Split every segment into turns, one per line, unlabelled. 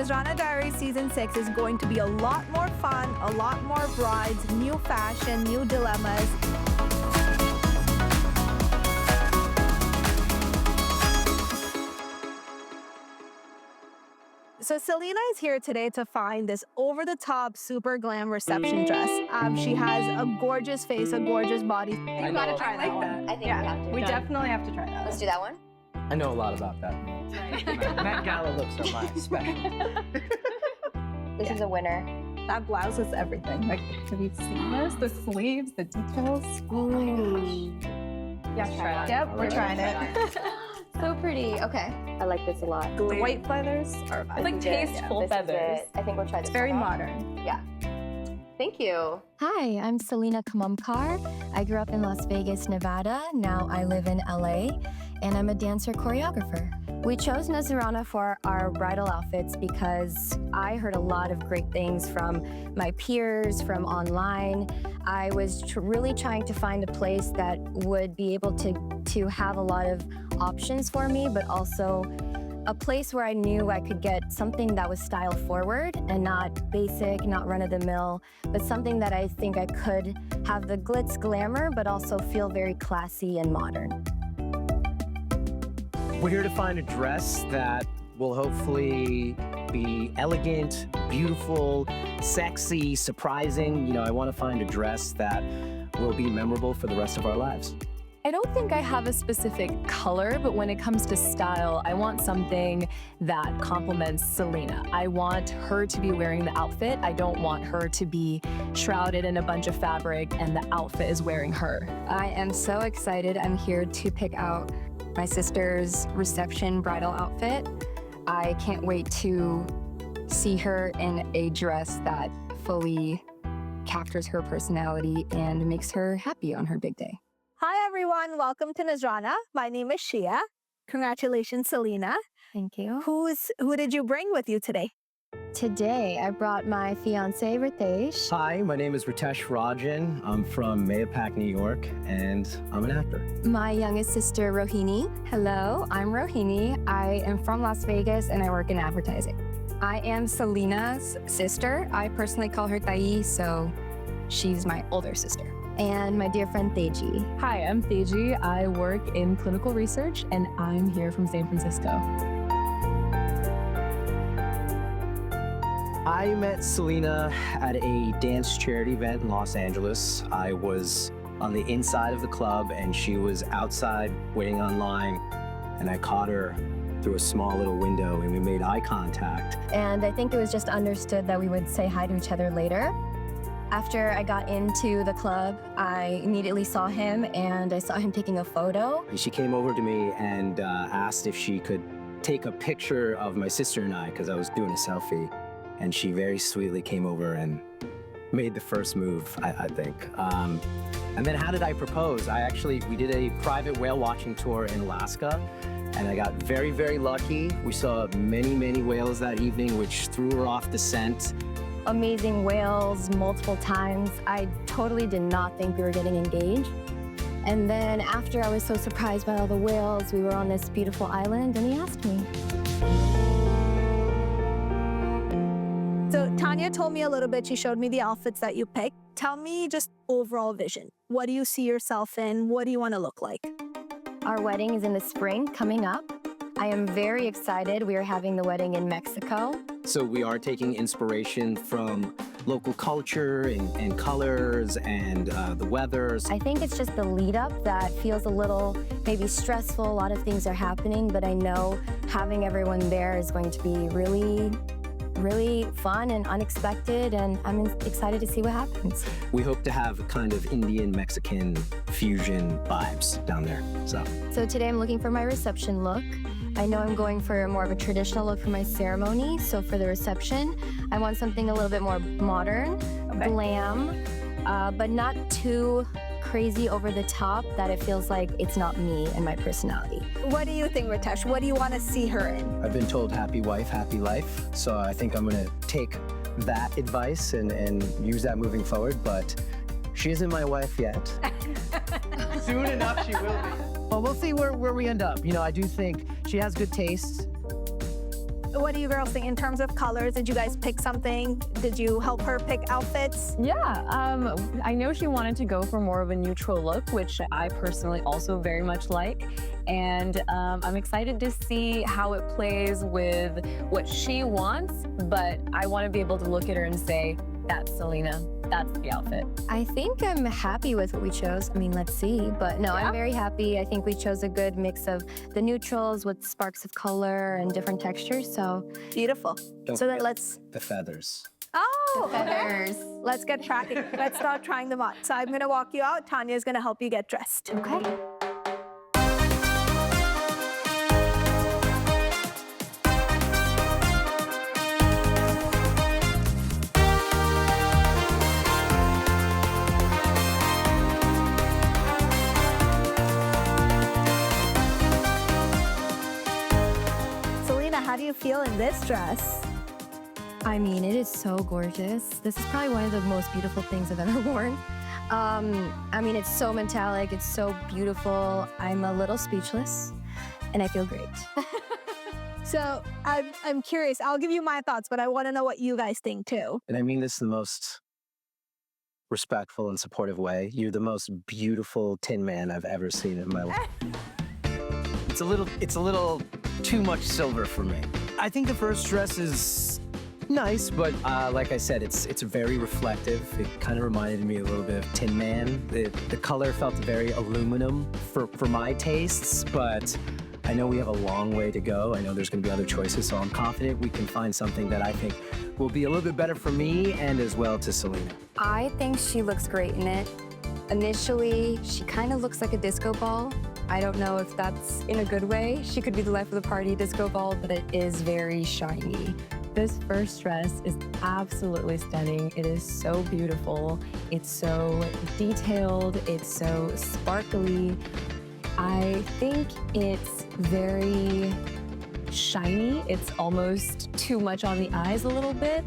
Nazranaa Diaries Season 6 is going to be a lot more fun, a lot more brides, new fashion, new dilemmas. So Saleena is here today to find this over-the-top, super glam reception dress. She has a gorgeous face, a gorgeous body.
You gotta try that one.
I think we have to.
We definitely have to try that.
Let's do that one.
I know a lot about that. Met Gala looks are my special.
This is a winner.
That blouse is everything. Like, have you seen this? The sleeves, the details.
Ooh.
Yeah, try that. Yep, we're trying it.
So pretty. Okay. I like this a lot.
The white feathers are
Like tasteful feathers. I think we'll try this.
It's very
one.
modern.
Yeah. Thank you.
Hi, I'm Saleena Kamamkar. I grew up in Las Vegas, Nevada. Now I live in LA, and I'm a dancer choreographer. We chose Nazranaa for our bridal outfits because I heard a lot of great things from my peers, from online. I was really trying to find a place that would be able to have a lot of options for me, but also a place where I knew I could get something that was style forward and not basic, not run-of-the-mill, but something that I think I could have the glitz glamour, but also feel very classy and modern.
We're here to find a dress that will hopefully be elegant, beautiful, sexy, surprising. You know, I want to find a dress that will be memorable for the rest of our lives.
I don't think I have a specific color, but when it comes to style, I want something that complements Saleena. I want her to be wearing the outfit. I don't want her to be shrouded in a bunch of fabric and the outfit is wearing her.
I am so excited. I'm here to pick out my sister's reception bridal outfit. I can't wait to see her in a dress that fully captures her personality and makes her happy on her big day.
Hi everyone, welcome to Nazranaa. My name is Shia. Congratulations, Saleena.
Thank you.
Who did you bring with you today?
Today, I brought my fiance, Ritesh.
Hi, my name is Ritesh Rajan. I'm from Mahopac, New York, and I'm an actor.
My youngest sister, Rohini. Hello, I'm Rohini. I am from Las Vegas and I work in advertising. I am Saleena's sister. I personally call her Tai, so she's my older sister. And my dear friend, Teji.
Hi, I'm Teji. I work in clinical research and I'm here from San Francisco.
I met Saleena at a dance charity event in Los Angeles. I was on the inside of the club and she was outside waiting online, and I caught her through a small little window and we made eye contact.
And I think it was just understood that we would say hi to each other later. After I got into the club, I immediately saw him and I saw him taking a photo.
She came over to me and asked if she could take a picture of my sister and I, because I was doing a selfie. And she very sweetly came over and made the first move, I think. And then how did I propose? We did a private whale watching tour in Alaska, and I got very, very lucky. We saw many, many whales that evening, which threw her off the scent.
Amazing whales multiple times. I totally did not think we were getting engaged. And then after I was so surprised by all the whales, we were on this beautiful island and he asked me.
So Tanya told me a little bit, she showed me the outfits that you picked. Tell me just overall vision. What do you see yourself in? What do you want to look like?
Our wedding is in the spring coming up. I am very excited. We are having the wedding in Mexico.
So we are taking inspiration from local culture and colors and the weathers.
I think it's just the lead up that feels a little maybe stressful. A lot of things are happening, but I know having everyone there is going to be really fun and unexpected, and I'm excited to see what happens.
We hope to have kind of Indian-Mexican fusion vibes down there,
So today I'm looking for my reception look. I know I'm going for more of a traditional look for my ceremony, so for the reception, I want something a little bit more modern, glam, but not too crazy over the top that it feels like it's not me and my personality.
What do you think, Ritesh? What do you want to see her in?
I've been told happy wife, happy life, so I think I'm gonna take that advice and use that moving forward, but she isn't my wife yet. Soon enough she will be. Well, we'll see where we end up. You know, I do think she has good taste.
What do you girls think in terms of colors? Did you guys pick something? Did you help her pick outfits?
Yeah, I know she wanted to go for more of a neutral look, which I personally also very much like. And I'm excited to see how it plays with what she wants, but I want to be able to look at her and say, that's Saleena, that's the outfit.
I think I'm happy with what we chose. I mean, let's see. But no, I'm very happy. I think we chose a good mix of the neutrals with sparks of color and different textures, so.
Beautiful.
Don't
So then
forget
let's,
the feathers.
oh, okay.
Feathers.
Let's get tracking. Let's start trying them on. So I'm gonna walk you out. Tanya's gonna help you get dressed.
Okay.
Saleena, how do you feel in this dress?
I mean, it is so gorgeous. This is probably one of the most beautiful things I've ever worn. I mean, it's so metallic, it's so beautiful. I'm a little speechless, and I feel great.
So I'm curious. I'll give you my thoughts, but I want to know what you guys think too.
And I mean this in the most respectful and supportive way. You're the most beautiful tin man I've ever seen in my life. It's a little too much silver for me. I think the first dress is nice, but like I said, it's very reflective. It kind of reminded me a little bit of Tin Man. The color felt very aluminum for my tastes, but I know we have a long way to go. I know there's going to be other choices, so I'm confident we can find something that I think will be a little bit better for me and as well to Saleena.
I think she looks great in it. Initially, she kind of looks like a disco ball. I don't know if that's in a good way. She could be the life of the party disco ball, but it is very shiny.
This first dress is absolutely stunning. It is so beautiful. It's so detailed. It's so sparkly. I think it's very shiny. It's almost too much on the eyes a little bit.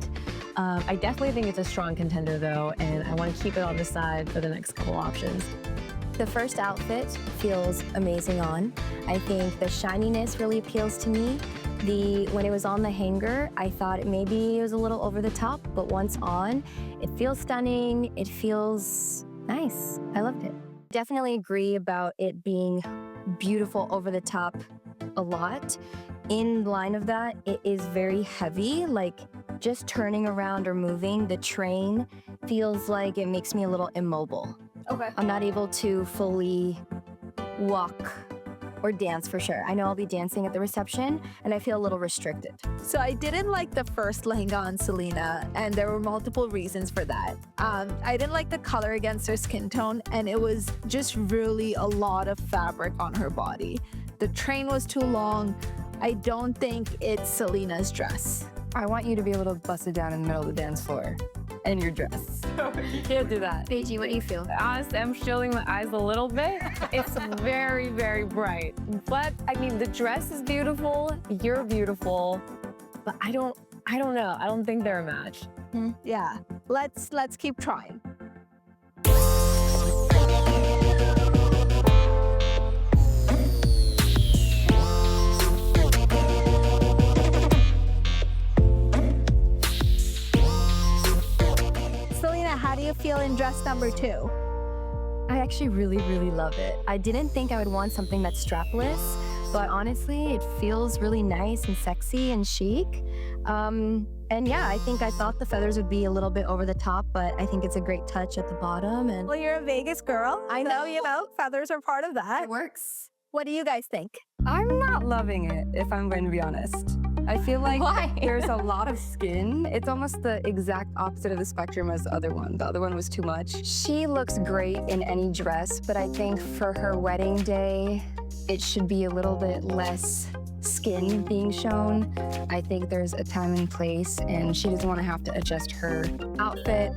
I definitely think it's a strong contender though, and I want to keep it on the side for the next couple options.
The first outfit feels amazing on. I think the shininess really appeals to me. When it was on the hanger, I thought maybe it was a little over the top, but once on, it feels stunning. It feels nice. I loved it. Definitely agree about it being beautiful over the top a lot. In line of that, it is very heavy, like just turning around or moving, the train feels like it makes me a little immobile.
Okay.
I'm not able to fully walk or dance for sure. I know I'll be dancing at the reception and I feel a little restricted.
So I didn't like the first lehenga on Saleena, and there were multiple reasons for that. I didn't like the color against her skin tone, and it was just really a lot of fabric on her body. The train was too long. I don't think it's Saleena's dress.
I want you to be able to bust it down in the middle of the dance floor in your dress. You can't do that. Paige, what do you feel?
Honestly, I'm shielding my eyes a little bit. It's very, very bright. But I mean, the dress is beautiful, you're beautiful, but I don't know. I don't think they're a match.
Yeah, let's keep trying. Saleena, how do you feel in dress number 2?
I actually really, really love it. I didn't think I would want something that's strapless, but honestly, it feels really nice and sexy and chic. And yeah, I thought the feathers would be a little bit over the top, but I think it's a great touch at the bottom. And
Well, you're a Vegas girl. I know, feathers are part of that.
it works.
What do you guys think?
I'm not loving it, if I'm going to be honest. I feel like
Why?
there's a lot of skin. It's almost the exact opposite of the spectrum as the other one. The other one was too much.
She looks great in any dress, but I think for her wedding day, it should be a little bit less skin being shown. I think there's a time and place, and she doesn't want to have to adjust her outfit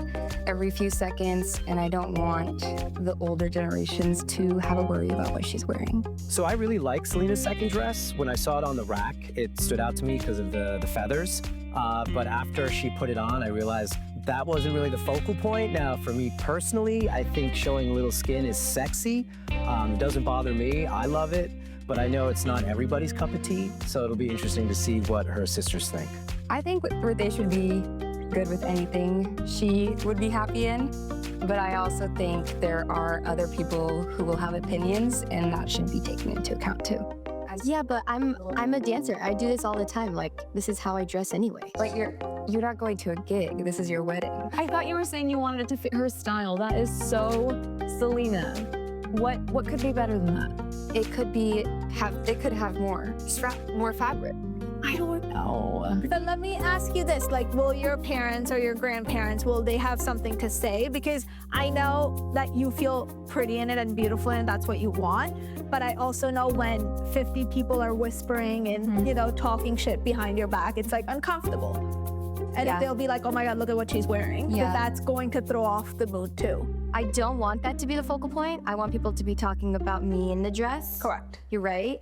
every few seconds, and I don't want the older generations to have a worry about what she's wearing.
So I really like Saleena's second dress. When I saw it on the rack, it stood out to me because of the feathers. But after she put it on, I realized that wasn't really the focal point. Now, for me personally, I think showing a little skin is sexy. It doesn't bother me. I love it. but I know it's not everybody's cup of tea, so it'll be interesting to see what her sisters think.
I think they should be good with anything she would be happy in, but I also think there are other people who will have opinions, and that should be taken into account too.
Yeah, but I'm a dancer. I do this all the time. Like, this is how I dress anyway.
Like you're not going to a gig. This is your wedding.
I thought you were saying you wanted it to fit her style. That is so Saleena. What could be better than that?
It could have more fabric.
I don't know.
But let me ask you this, like, will your parents or your grandparents, will they have something to say? Because I know that you feel pretty in it and beautiful and that's what you want. But I also know when 50 people are whispering and, you know, talking shit behind your back, it's like uncomfortable. And if they'll be like, oh my God, look at what she's wearing.
Yeah.
Then that's going to throw off the mood too.
I don't want that to be the focal point. I want people to be talking about me in the dress.
Correct.
You're right.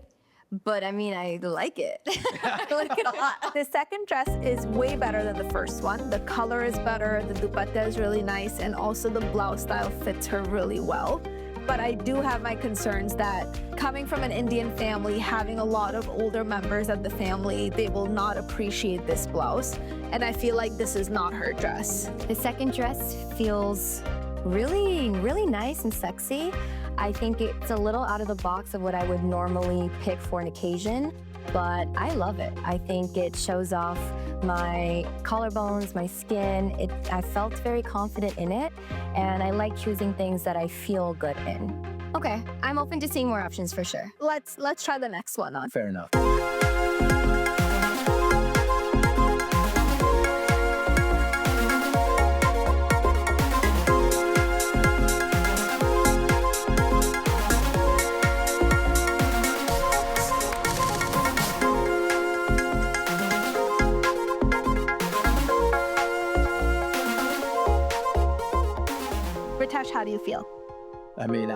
But I mean, I like it. I like it a lot.
The second dress is way better than the first one. The color is better, the dupatta is really nice, and also the blouse style fits her really well. But I do have my concerns that coming from an Indian family, having a lot of older members of the family, they will not appreciate this blouse. And I feel like this is not her dress.
The second dress feels really, really nice and sexy. I think it's a little out of the box of what I would normally pick for an occasion, but I love it. I think it shows off my collarbones, my skin. I felt very confident in it, and I like choosing things that I feel good in. Okay, I'm open to seeing more options for sure.
Let's try the next one on.
Fair enough.
How do you feel?
I mean,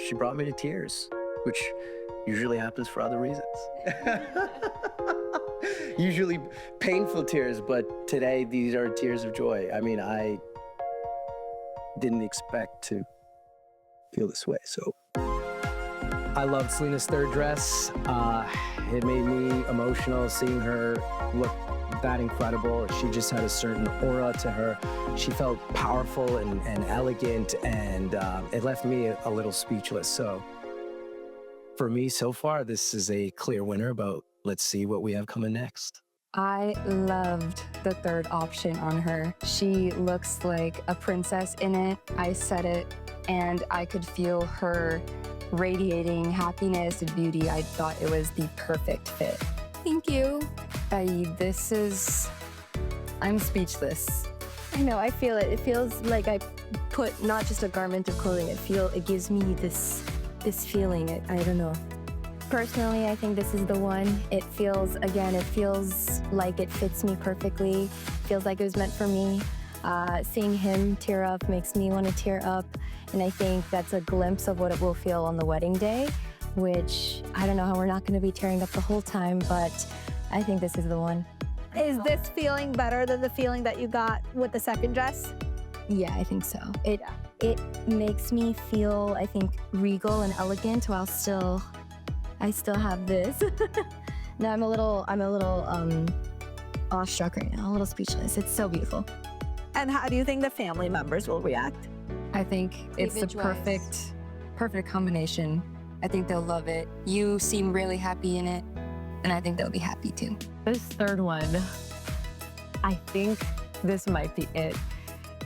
she brought me to tears, which usually happens for other reasons. Usually painful tears, but today these are tears of joy. I mean, I didn't expect to feel this way, so. I loved Selena's third dress. It made me emotional seeing her look that incredible. She just had a certain aura to her. She felt powerful and elegant, and it left me a little speechless. So for me so far, this is a clear winner, but let's see what we have coming next.
I loved the third option on her. She looks like a princess in it. I said it, and I could feel her radiating happiness and beauty. I thought it was the perfect fit.
Thank you.
I'm speechless.
I know, I feel it. It feels like I put not just a garment of clothing, it gives me this feeling. I don't know. Personally, I think this is the one. It feels like it fits me perfectly. Feels like it was meant for me. Seeing him tear up makes me want to tear up. And I think that's a glimpse of what it will feel on the wedding day, which I don't know how we're not going to be tearing up the whole time, but I think this is the one.
Is this feeling better than the feeling that you got with the second dress?
Yeah, I think so. It makes me feel, I think, regal and elegant while I still have this. No, I'm a little awestruck right now, a little speechless. It's so beautiful.
And how do you think the family members will react?
I think it's the perfect combination. I think they'll love it. You seem really happy in it, and I think they'll be happy too.
This third one, I think this might be it.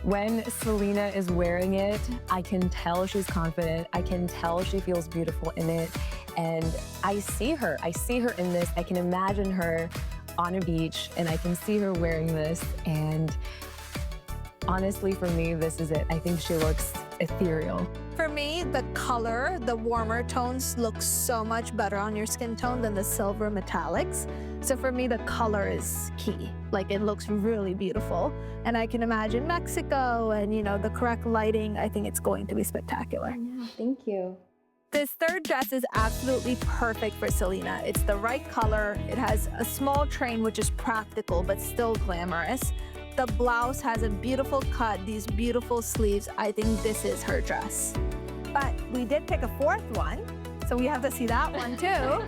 When Saleena is wearing it, I can tell she's confident. I can tell she feels beautiful in it. And I see her in this. I can imagine her on a beach, and I can see her wearing this. And honestly, for me, this is it. I think she looks ethereal.
For me, the color, the warmer tones look so much better on your skin tone than the silver metallics. So for me, the color is key. Like, it looks really beautiful. And I can imagine Mexico and, you know, the correct lighting. I think it's going to be spectacular.
Yeah, thank you.
This third dress is absolutely perfect for Saleena. It's the right color. It has a small train, which is practical, but still glamorous. The blouse has a beautiful cut, these beautiful sleeves. I think this is her dress. But we did pick a fourth one, So we have to see that one too.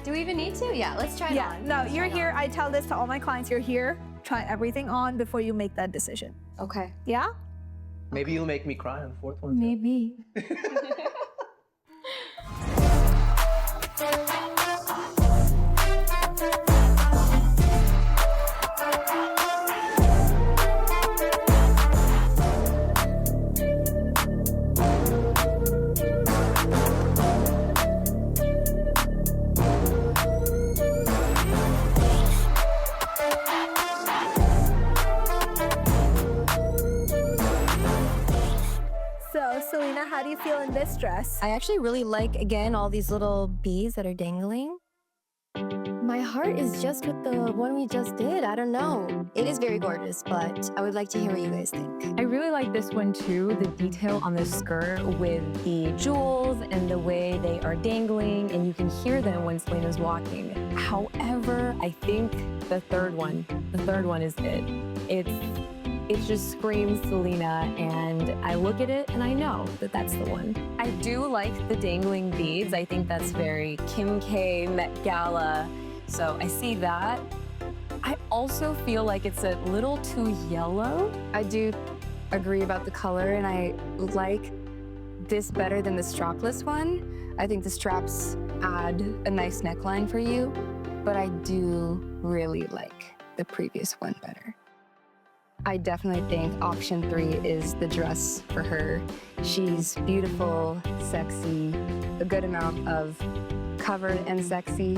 Do we even need to? Yeah, let's try it
Yeah,
on.
no,
Let's
you're
try it
here.
on.
I tell this to all my clients. You're here. Try everything on before you make that decision.
Okay.
Yeah?
Maybe you'll make me cry on the fourth one.
Maybe.
So, Saleena, how do you feel in this dress?
I actually really like, again, all these little bees that are dangling. My heart is just with the one we just did. I don't know. It is very gorgeous, but I would like to hear what you guys think.
I really like this one too, the detail on the skirt with the jewels and the way they are dangling, and you can hear them when Salena's walking. However, I think the third one is it. It just screams Saleena, and I look at it and I know that that's the one. I do like the dangling beads. I think that's very Kim K Met Gala. So I see that. I also feel like it's a little too yellow.
I do agree about the color, and I like this better than the strapless one. I think the straps add a nice neckline for you, but I do really like the previous one better. I definitely think option 3 is the dress for her. She's beautiful, sexy, a good amount of covered and sexy.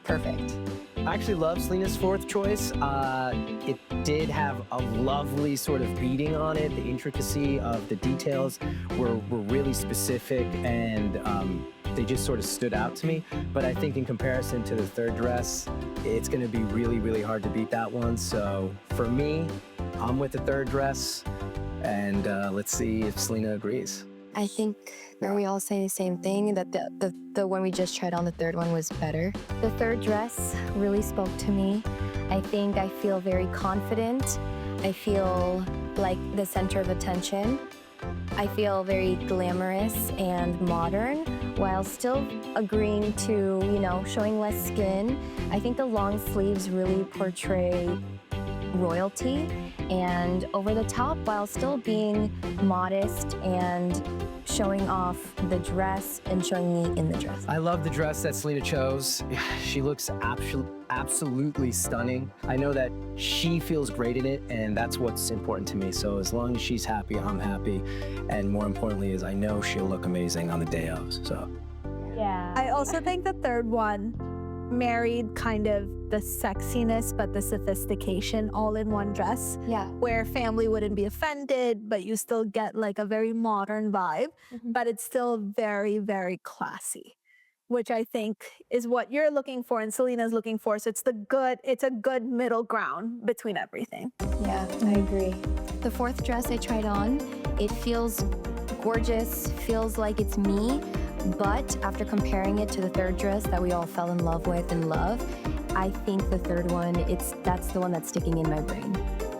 Perfect.
I actually love Selena's fourth choice. It did have a lovely sort of beading on it. The intricacy of the details were really specific, and they just sort of stood out to me. But I think in comparison to the third dress, it's gonna be really, really hard to beat that one. So for me, I'm with the third dress, and let's see if Saleena agrees.
I think we all say the same thing, that the one we just tried on, the third one, was better. The third dress really spoke to me. I think I feel very confident. I feel like the center of attention. I feel very glamorous and modern while still agreeing to, showing less skin. I think the long sleeves really portray royalty and over the top while still being modest and showing off the dress and showing me in the dress.
I love the dress that Saleena chose. She looks absolutely stunning. I know that she feels great in it, and that's what's important to me. So as long as she's happy, I'm happy. And more importantly is I know she'll look amazing on the day of, so.
Yeah.
I also think the third one married kind of the sexiness but the sophistication all in one dress.
Yeah.
Where family wouldn't be offended, but you still get like a very modern vibe, but it's still very, very classy, which I think is what you're looking for and Saleena's looking for. So it's a good middle ground between everything.
Yeah, I agree. The fourth dress I tried on, it feels gorgeous, feels like it's me, but after comparing it to the third dress that we all fell in love with and love, I think the third one, that's the one that's sticking in my brain.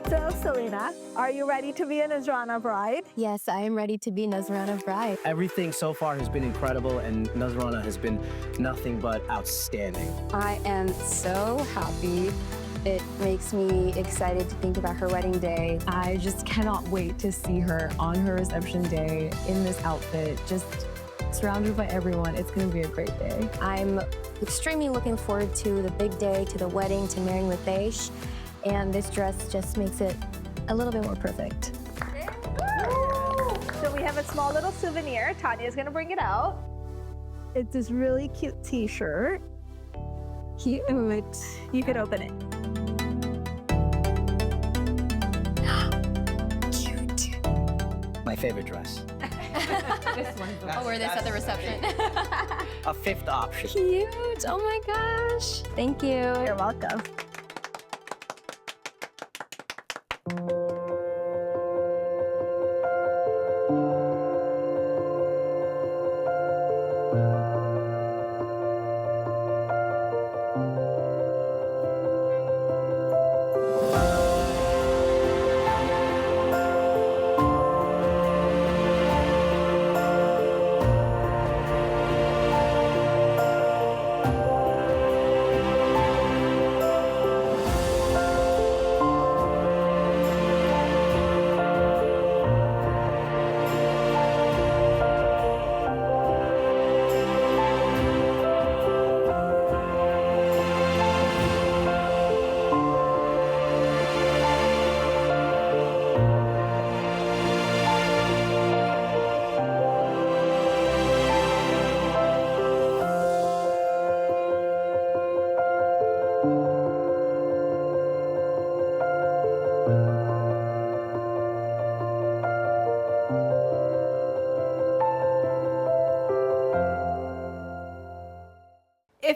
So Saleena, are you ready to be a Nazranaa bride?
Yes, I am ready to be Nazranaa bride.
Everything so far has been incredible, and Nazranaa has been nothing but outstanding.
I am so happy. It makes me excited to think about her wedding day.
I just cannot wait to see her on her reception day in this outfit, just surrounded by everyone. It's gonna be a great day.
I'm extremely looking forward to the big day, to the wedding, to marrying with Desi, and this dress just makes it a little bit more perfect.
So we have a small little souvenir. Tanya's gonna bring it out. It's this really cute t-shirt. Cute. You could open it.
Cute.
My favorite dress.
Oh, wear this at the reception.
A fifth option.
Cute. Oh my gosh. Thank you.
You're welcome.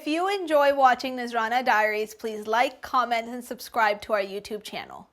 If you enjoy watching Nazranaa Diaries, please like, comment, and subscribe to our YouTube channel.